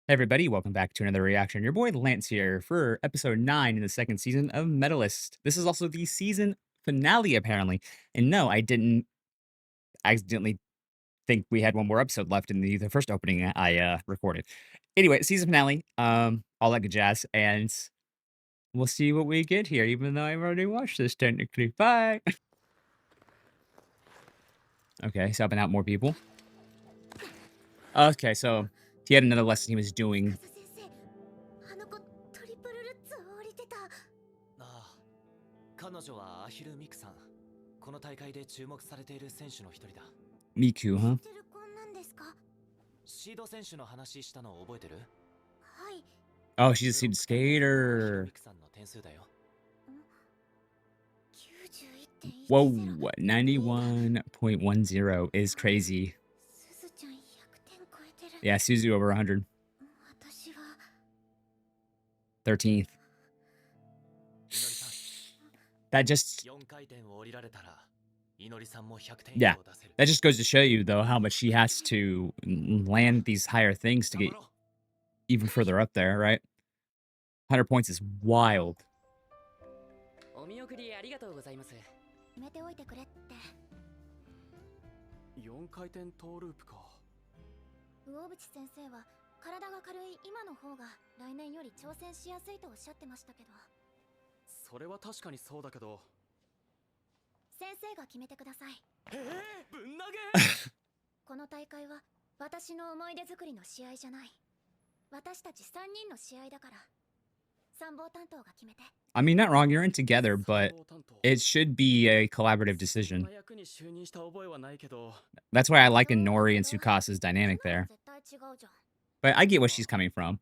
Hey everybody, welcome back to another reaction. Your boy Lance here for episode 9 in the second season of Medalist. This is also the season finale, apparently. And no, I didn't accidentally think we had one more episode left in the first opening I recorded. Anyway, season finale, all that good jazz, and we'll see what we get here, even though I've already watched this technically. Bye. Okay, so helping out more people. Okay, so he had another lesson he was doing. ああ、彼女はアヒル・ミクさん。この大会で注目されている選手の一人だ。Miku, huh? シード選手の話したのを覚えてる？ Oh, she's a seed skater. ミクさんの点数だよ。Whoa, 91.10 is crazy. Yeah, Suzu over 100. 13th. That just, 4回転を降りられたら、いのりさんも100点以 yeah, 上出せる。 that just goes to show you, though, how much she has to land these higher things to get even further up there, right? 100 points is wild. お見送りありがとうございます。決めておいてくれって。4回転トーループか。魚淵先生は体が軽い今の方が来年より挑戦しやすいとおっしゃってましたけど。それは確かにそうだけど。先生が決めてください。ぶん投げこの大会は私の思い出作りの試合じゃない。私たち3人の試合だから。参謀担当が決めて。I mean, not wrong, you're in together, but it should be a collaborative decision. That's why I like Nori and Tsukasa's dynamic there. But I get where she's coming from.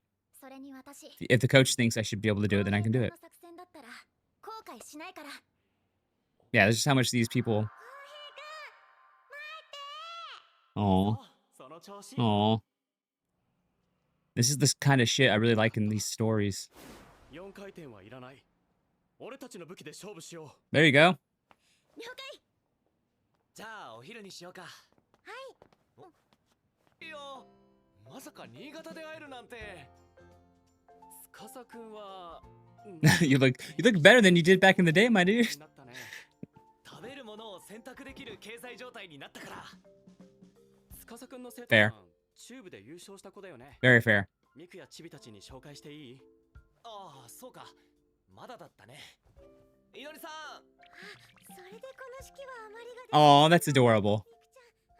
If the coach thinks I should be able to do it, then I can do it. Yeah, that's just how much these people... Oh. Oh. This is this kind of shit I really like in these stories. There you go. じゃあお昼にしようか。はい。いや、まさか新潟で会えるなんて。司くんは you look better than you did back in the day, my dude. 食べるものを選択できる経済状態になったから。司くんの生徒 Fair. チューブで優勝した子だよね。 Very fair. ミクやチビたちに紹介していい？ああ、そうか。まだだったね。いのりさん。それでこの式はあまりが。 Oh, that's adorable.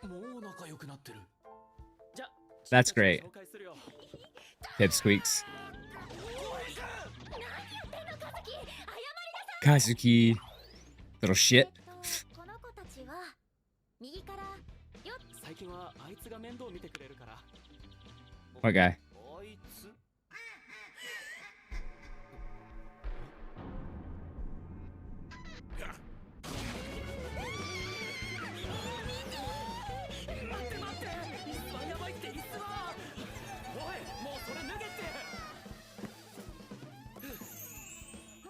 もう仲良くなってる。じゃ、That's great. Pipsqueaks. Kazuki. Little shit. この子たちは右からよ。最近はあいつが面倒見てくれるから。 What guy? あいつ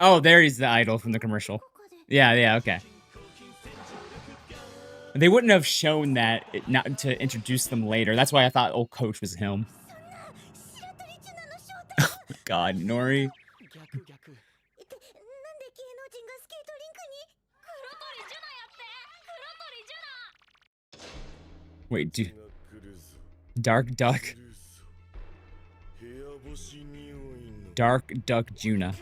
Oh, there he's the idol from the commercial. Yeah, okay. They wouldn't have shown that not to introduce them later. That's why I thought old coach was him. Oh my god, Nori. Wait, dude. Dark Duck. Dark Duck Juna.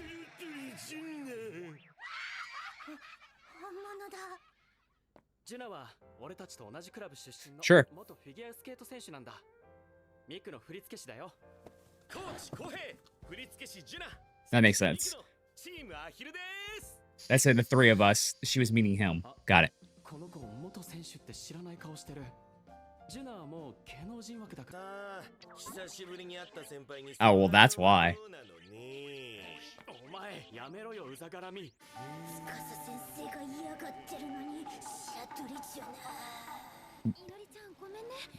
Sure. That makes sense. That's it, the three of us. She was meeting him. Got it. Oh, well, that's why.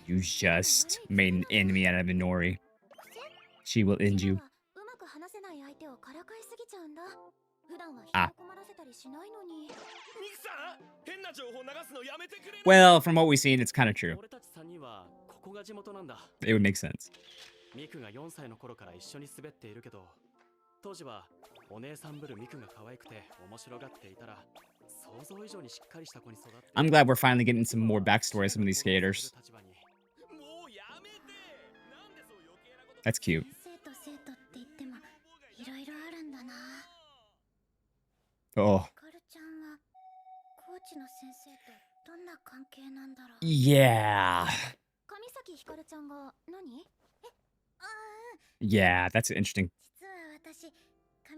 You just made an enemy out of Minori. She will end you. Ah. Well, from what we've seen, it's kind of true. It would make sense. ミクが4歳の頃から一緒に滑っているけど、当時はお姉さんぶるミクが可愛くて面白がっていたら、想像以上にしっかりした子に育って。 I'm glad we're finally getting some more backstory of some of these skaters. That's cute. 先生と生徒って言ってもいろいろあるんだな。 Oh, ひかるちゃんはコーチの先生とどんな関係なんだろう。 yeah. 上崎ひかるちゃんが何？ああ、 Yeah, that's interesting. 実は私、上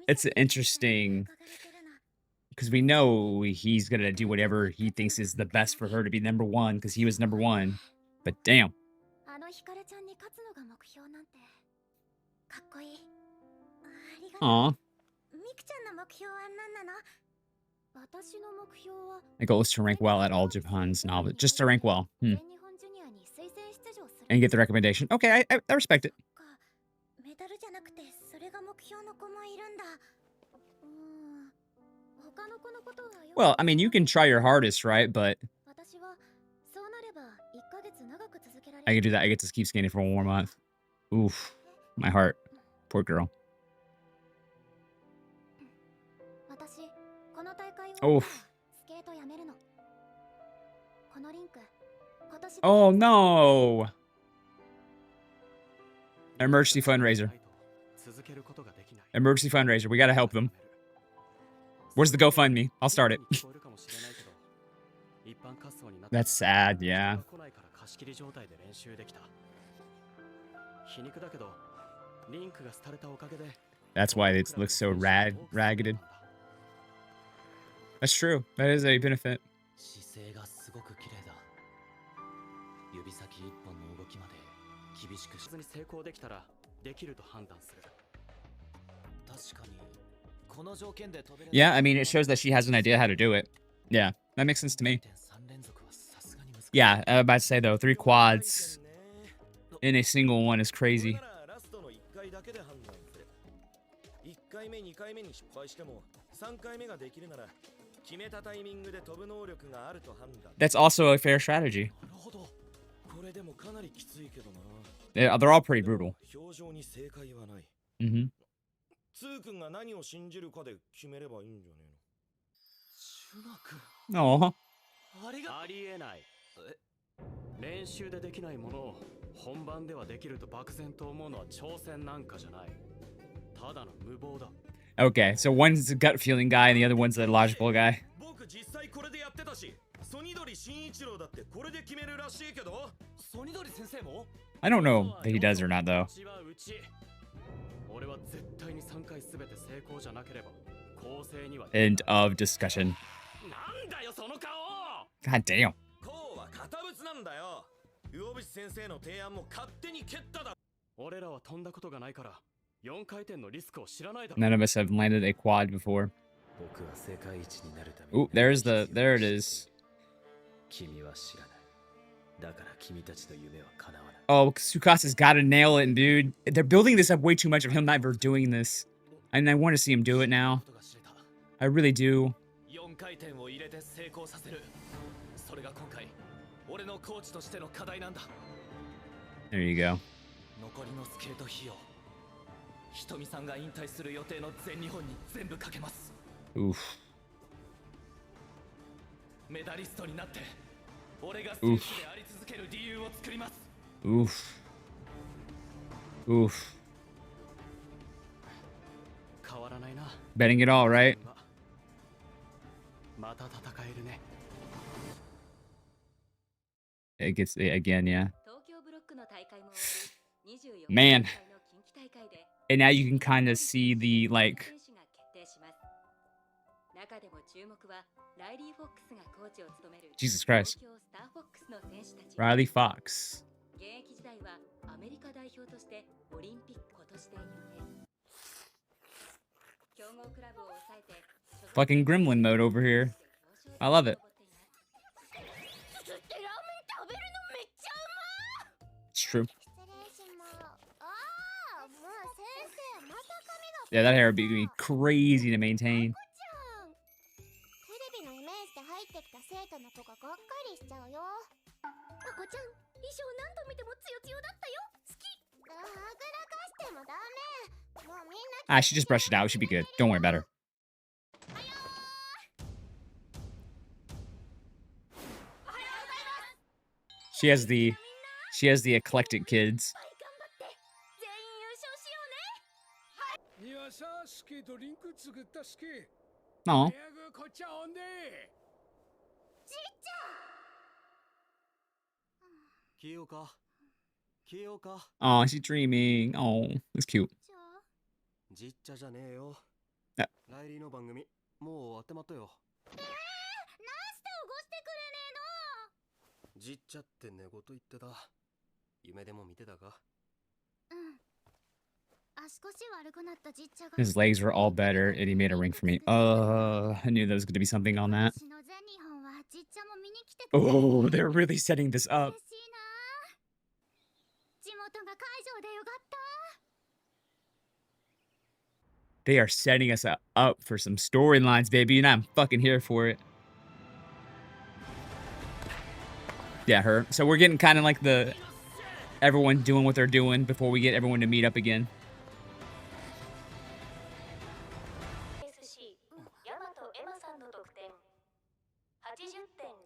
It's 崎 interesting 憧れてるの。 because we know he's gonna do whatever he thinks is the best for her to be number one because he was number one. But damn. あのひかるちゃんに勝つのが目標なんてかっこいい。ありがとう。 Aw. みくちゃんの目標は何なの？私の目標は My goal is to rank well at all Japan's novels. Just to rank well. 全日本ジュニアに推薦出場する。 And get the recommendation. Okay, I respect it. メダルじゃなくてそれが目標の子もいるんだ。他の子のことはよく。 Well, I mean, you can try your hardest, right? But 私はそうなれば1ヶ月長く続けられる。 I can do that. I get to keep skating for one more month. Oof. My heart. Poor girl. 私この大会を Oof. スケートやめるの。このリンク今年で Oh, no. Emergency fundraiser. Emergency fundraiser. We gotta help them. Where's the GoFundMe? I'll start it. That's sad, yeah. That's why it looks so ragged. That's true. That is a benefit. 姿勢がすごく綺麗だ。指先一本の動きまで厳しくしに成功できたらできると判断する。確かにこの条件で飛べる。 Yeah, I mean, it shows that she has an idea how to do it. Yeah, that makes sense to me. Yeah, I'm about to say, though, 3 quads in a single one is crazy. 1回目2回目に失敗しても3回目ができるなら決めたタイミングで飛ぶ能力があると判断。 That's also a fair strategy. なるほど。これでもかなりきついけどな。 They're all pretty brutal. 表情に正解はない。 Mm-hmm. つーくんが何を信じるかで決めればいいんじゃねシュナ君。 Oh. ありえない。練習でできないものを本番ではできると漠然と思うのは挑戦なんかじゃない。ただの無謀だ。 Okay, so one's a gut feeling guy and the other one's a logical guy. 僕実際これでやってたし、ソニドリ慎一郎だってこれで決めるらしいけど。ソニドリ先生も I don't know that he does or not, though. うちはうち。俺は絶対に3回すべて成功じゃなければ公正には。 End of discussion. なんだよその顔。 God damn. こうは堅物なんだよ。魚淵先生の提案も勝手に蹴っただ。俺らは飛んだことがないから4回転のリスクを知らないだろ。 None of us have landed a quad before. 僕は世界一になるために。 Ooh, there it is. 君は知らない。だから君たちの夢は叶わない。 Oh, Tsukasa's gotta nail it, dude. They're building this up way too much of him never doing this. And I want to see him do it now. I really do. 4回転を入れて成功させる。それが今回俺のコーチとしての課題なんだ。 There you go. 残りのスケート費用、ひとみさんが引退する予定の全日本に全部かけます。 Oof. メダリストになって俺が選手であり続ける理由を作ります。 Oof. Oof. 変わらないな。 Betting it all, right? また戦えるね。 It gets it again, yeah. 東京ブロックの大会も終わり、24 Man. 回の近畿大会で And now you can kind of see the, like, 選手が決定します。中でも注目はライリー・フォックスがコーチを務める Jesus Christ. 東京スターフォックスの選手たち。 Riley Fox. 現役時代はアメリカ代表としてオリンピック今年で4年。強豪クラブを抑えて Fucking gremlin mode over here. I love it. つってラーメン食べるのめっちゃうま。 It's true. 失礼します。ああ、もう先生また髪が。 Yeah, that hair would be crazy to maintain. テレビのイメージで入ってきた生徒の子ががっかりしちゃうよ。まこちゃん、衣装何度見てもツヨツヨだったよ。好き。あぐら Ah, she just brushed it out. She'll be good. Don't worry about her. She has the eclectic kids. 全員優勝しようね。いやさしきドリンク作ったしき。 Oh, 早くこっちゃおんで。消えようか消えようか。 oh, she's dreaming. Oh, that's cute. じっちゃじゃねえよ。あライリーの番組もう終わってまったよ。なんして起こしてくれねじっちゃって寝言言ってた。夢でも見てたか。えの。うん。足腰悪くなったじっちゃが。 His legs were all better, and he made a ring for me. I knew there was going to be something on that. 私の全日本はじっちゃも見に来てくれて。 Oh, they're really setting this up. 嬉しいな。地元が会場でよかった。 They are setting us up for some storylines, baby, and I'm fucking here for it. Yeah, her. So we're getting kind of like the everyone doing what they're doing before we get everyone to meet up again. ヤマトエマさんの得点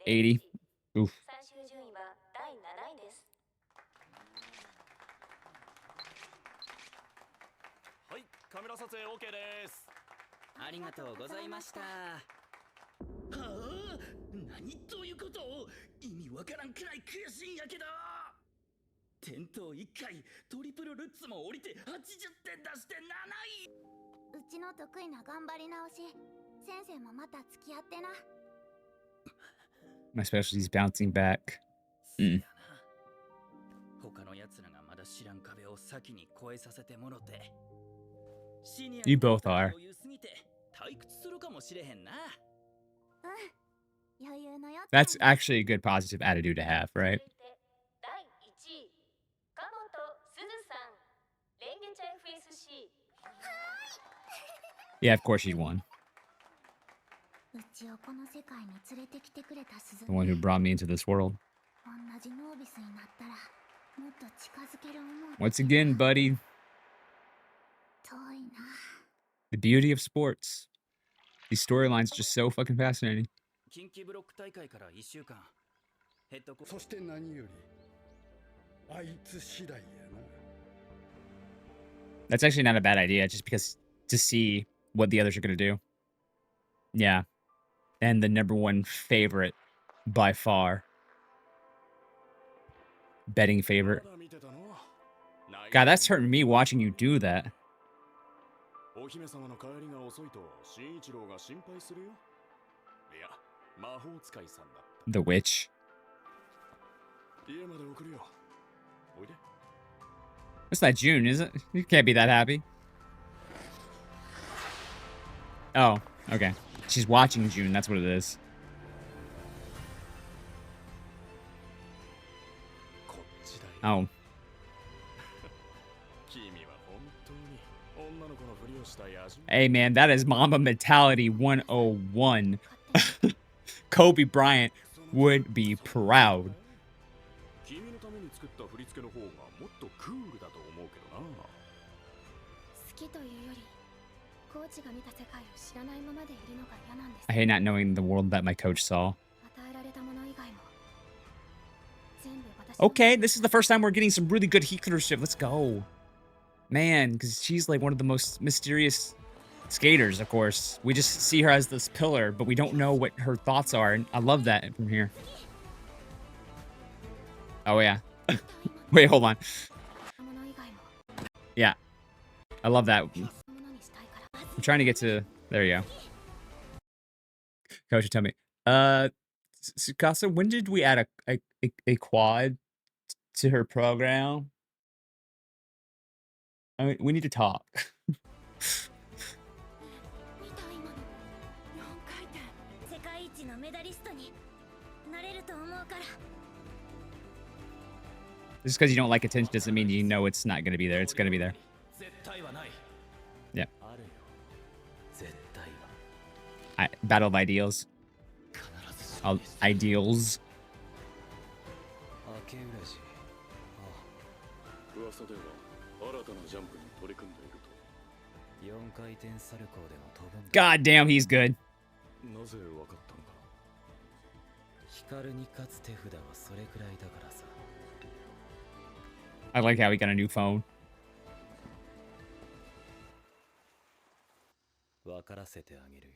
80. Oof. 最終順位は第7位です。はい、カメラ撮影 OK です。ありがとうございました。はあ、何ということを意味わからんくらい悔しいんやけど。転倒1回トリプルルッツも降りて80点出して7位。うちの得意な頑張り直し。先生もまた付き合ってな。 My specialty's bouncing back. せやな。他の奴らがまだ知らん壁を先に越えさせてもろて。シニア You both are. 余裕すぎて退屈するかもしれへんな。うん。余裕のよ。 That's actually a good positive attitude to have, 続い right? て第1位加本すずさんレンゲチャ FSC。 Yeah, of course she won. うちをこの世界に連れてきてくれた鈴 The one who brought me into this world. 同じノービスになったらもっと近づける思う。 Once again, buddy, 遠いな。 The beauty of sports. These storylines are just so fucking fascinating. 近畿ブロック大会から1週間。ヘッドコーチ。そして何よりあいつ次第やな。 That's actually not a bad idea, just because to see what the others are going to do. Yeah. And the number one favorite by far. Betting favorite. God, that's hurting me watching you do that. お姫様の帰りが遅いと新一郎が心配するよ。いや、魔法使いさんだった。 The witch. 家まで送るよ。おいで。 It's not June, is it? You can't be that happy. Oh, okay. She's watching June, that's what it is. こっちだよ。 Oh. 君は本当に女の子のふりをした野獣。 Hey, man, that is Mamba Mentality 101. Kobe Bryant would be proud. 君のために作った振り付けの方がもっとクールだと思うけどな。好きというよりコーチが見た世界を知らないままでいるのが嫌なんです。 I hate not knowing the world that my coach saw. 与えられたもの以外も全部私の。 Okay, this is the first time we're getting some really good heat leadership. Let's go. Man, because she's like one of the most mysterious skaters, of course. We just see her as this pillar, but we don't know what her thoughts are. And I love that from here. Oh, yeah. Wait, hold on. もの以外も Yeah. I love that. ものにしたいから。 I'm trying to get to... There you go. Coach, tell me. Tsukasa, when did we add a quad to her program? I mean, we need to talk. 見た今の4回転。世界一のメダリストになれると思うから。 Just because you don't like attention doesn't mean you know it's not going to be there. It's going to be there. 絶対はない。 Yeah. あるよ。絶対は。 Battle of ideals. 必ず Ideals. 明浦氏。噂では新たなジャンプに取り組んでいると。4回転サルコーでも飛ぶんだ。 God damn, he's good. なぜわかったのか。ヒカルに勝つ手札はそれくらいだからさ。 I like how he got a new phone. 分からせてあげるよ。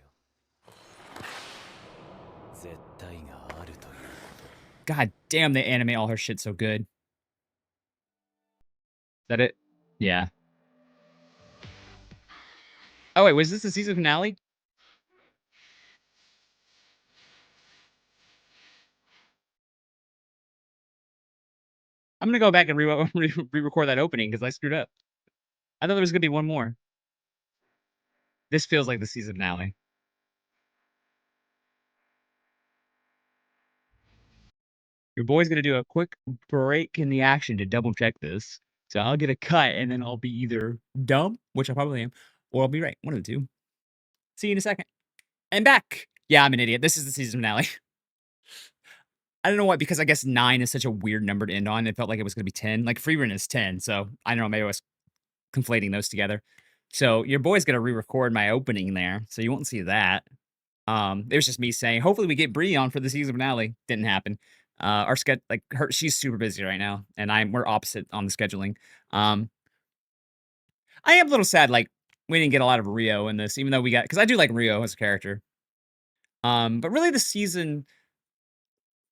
絶対があるということ。 God damn, they animate all her shit so good. Is that it? Yeah. Oh wait, was this the season finale? I'm gonna go back and re-record that opening because I screwed up. I thought there was gonna be one more. This feels like the season finale. Your boy's gonna do a quick break in the action to double check this. So I'll get a cut and then I'll be either dumb, which I probably am, or I'll be right. One of the two. See you in a second. And back. Yeah, I'm an idiot. This is the season finale. I don't know why, because I guess 9 is such a weird number to end on. It felt like it was gonna be 10. Like free run is 10, so I don't know, maybe I was conflating those together. So your boy's gonna re-record my opening there, so you won't see that. It was just me saying, hopefully we get Bree on for the season finale. Didn't happen. Our like her, she's super busy right now, and we're opposite on the scheduling. I am a little sad, like we didn't get a lot of Rio in this, even though we got, because I do like Rio as a character. But really the season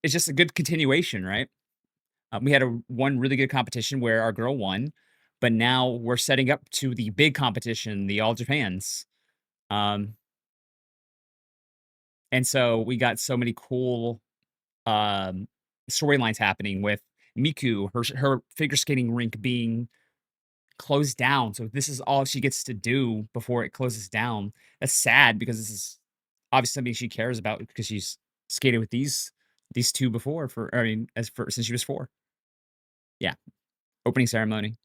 is just a good continuation, right? We had one really good competition where our girl won, but now we're setting up to the big competition, the All Japans. Um, and so we got so many cool storylines happening with Miku, her figure skating rink being closed down. So this is all she gets to do before it closes down. That's sad because this is obviously something she cares about because she's skated with these two before for I mean as for since she was 4. Yeah. Opening ceremony.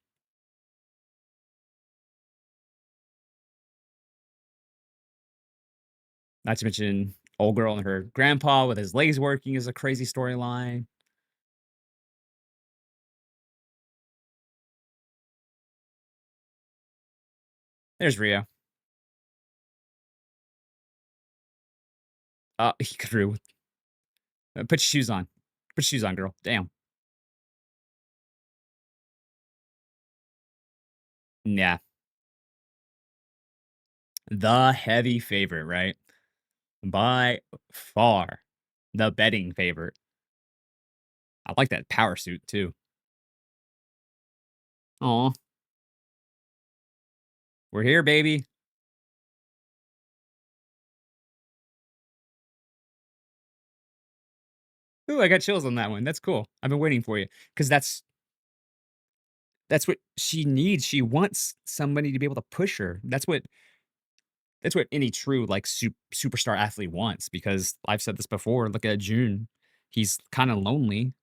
Not to mention old girl and her grandpa with his legs working is a crazy storyline. There's Rio. He threw. Put your shoes on. Put your shoes on, girl. Damn. Yeah. The heavy favorite, right? By far the betting favorite. I like that power suit too. Aw. We're here, baby. Ooh, I got chills on that one. That's cool. I've been waiting for you because that's what she needs. She wants somebody to be able to push her. That's what any true like superstar athlete wants. Because I've said this before. Look at June. He's kind of lonely.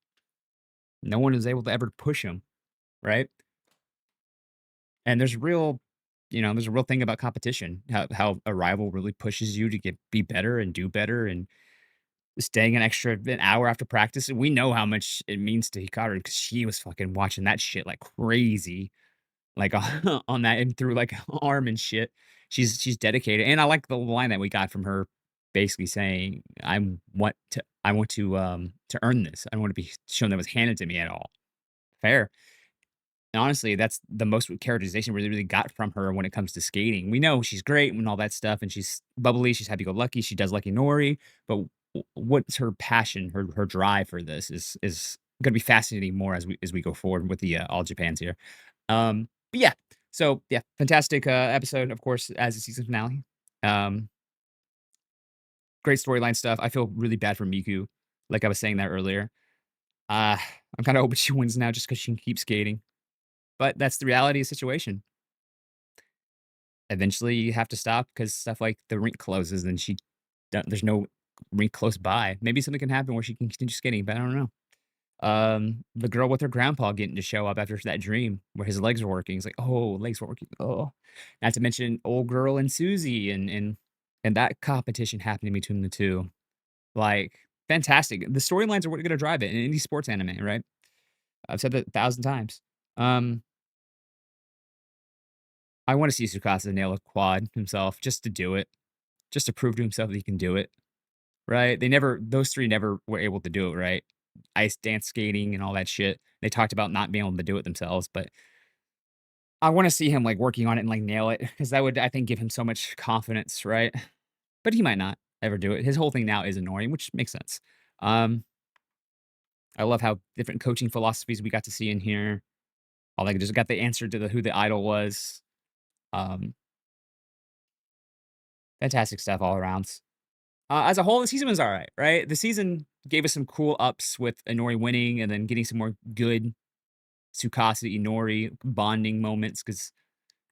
No one is able to ever push him, right? And there's a real thing about competition. How a rival really pushes you to be better and do better and staying an hour after practice, and we know how much it means to Hikaru because she was fucking watching that shit like crazy, like, on that and through, like, arm and shit. She's dedicated, and I like the line that we got from her basically saying, I want to earn this. I don't wanna be shown that was handed to me at all." Fair. And honestly, that's the most characterization we really got from her when it comes to skating. We know she's great and all that stuff, and she's bubbly, she's happy-go-lucky, she does Lucky Nori, but what's her passion, her drive for this is gonna be fascinating more as we go forward with the, All Japans here. But yeah, so yeah, fantastic, episode, of course, as a season finale. Um, Great storyline stuff. I feel really bad for Miku, like I was saying that earlier. Uh, I'm kinda hoping she wins now just because she can keep skating. But that's the reality of the situation. Eventually, you have to stop because stuff like the rink closes and there's no rink close by. Maybe something can happen where she can continue skating, but I don't know. The girl with her grandpa getting to show up after that dream where his legs were working. It's like, oh, legs were working. Oh, not to mention old girl and Susie and that competition happening between the two. Like, fantastic. The storylines are what are going to drive it in any sports anime, right? I've said that 1,000 times. Um, I wanna see Tsukasa nail a quad himself just to do it, just to prove to himself that he can do it, right? Those 3 never were able to do it, right? Ice dance skating and all that shit. They talked about not being able to do it themselves, but I wanna see him, like, working on it and, like, nail it because that would, I think, give him so much confidence, right? But he might not ever do it. His whole thing now is annoying, which makes sense. Um, I love how different coaching philosophies we got to see in here. All like just got the answer to who the idol was. Um, Fantastic stuff all around. As a whole, the season was all right, right? The season gave us some cool ups with Inori winning and then getting some more good Tsukasa Inori bonding moments because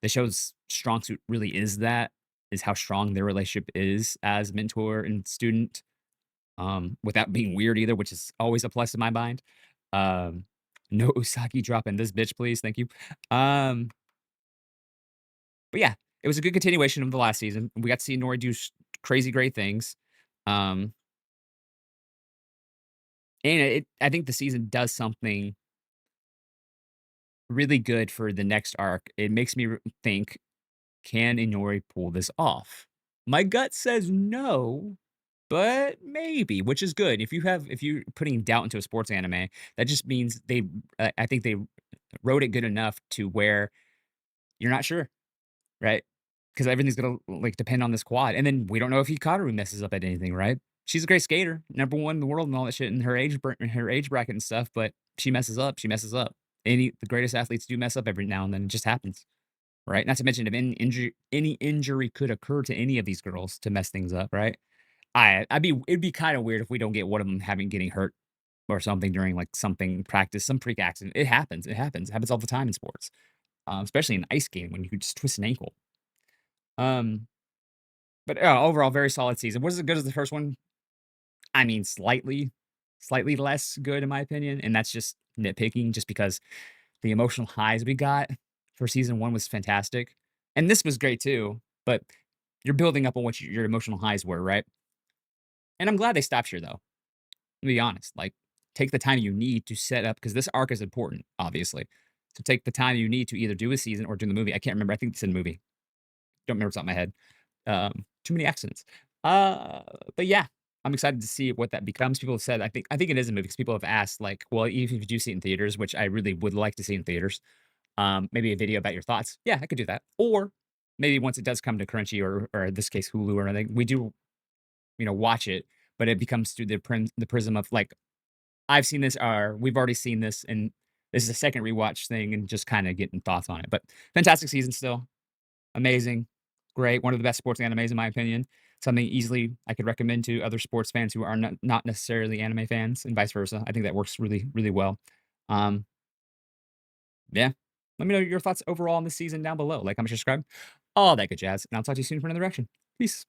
the show's strong suit really is how strong their relationship is as mentor and student, without being weird either, which is always a plus in my mind. Um, no Usagi dropping this bitch, please. Thank you. Um, but yeah, it was a good continuation of the last season. We got to see Nori do crazy great things. Um, and I think the season does something really good for the next arc. It makes me think, can Inori pull this off? My gut says no, but maybe, which is good. If you're putting doubt into a sports anime, that just means I think they wrote it good enough to where you're not sure, right? Because everything's gonna, like, depend on this quad, and then we don't know if Hikaru messes up at anything, right? She's a great skater, number 1 in the world and all that shit in her age bracket and stuff, but she messes up, she messes up. The greatest athletes do mess up every now and then, it just happens, right? Not to mention if any injury could occur to any of these girls to mess things up, right? It'd be kinda weird if we don't get one of them getting hurt or something during, like, something practice, some freak accident. It happens all the time in sports, especially in ice skating when you could just twist an ankle. Um, but, overall, very solid season. Was it as good as the first one? I mean, slightly less good in my opinion, and that's just nitpicking just because the emotional highs we got for season 1 was fantastic, and this was great too, but you're building up on what your emotional highs were, right? And I'm glad they stopped here, though, to be honest. Like, take the time you need to set up because this arc is important, obviously. So take the time you need to either do a season or do the movie. I can't remember. I think it's in the movie. Don't remember off the top of my head. Too many accidents. Uh, but yeah, I'm excited to see what that becomes. People have said I think it is a movie because people have asked like, well, even if you do see it in theaters, which I really would like to see in theaters, maybe a video about your thoughts. Yeah, I could do that. Or maybe once it does come to Crunchy or in this case Hulu or anything, we do watch it, but it becomes through the prism of like I've seen this or we've already seen this and this is a second rewatch thing and just kind of getting thoughts on it. But fantastic season still. Amazing, great, one of the best sports animes in my opinion. Something easily I could recommend to other sports fans who are not necessarily anime fans and vice versa. I think that works really, really well. Um, yeah. Let me know your thoughts overall on this season down below. Like, comment, subscribe, all that good jazz, and I'll talk to you soon for another reaction. Peace.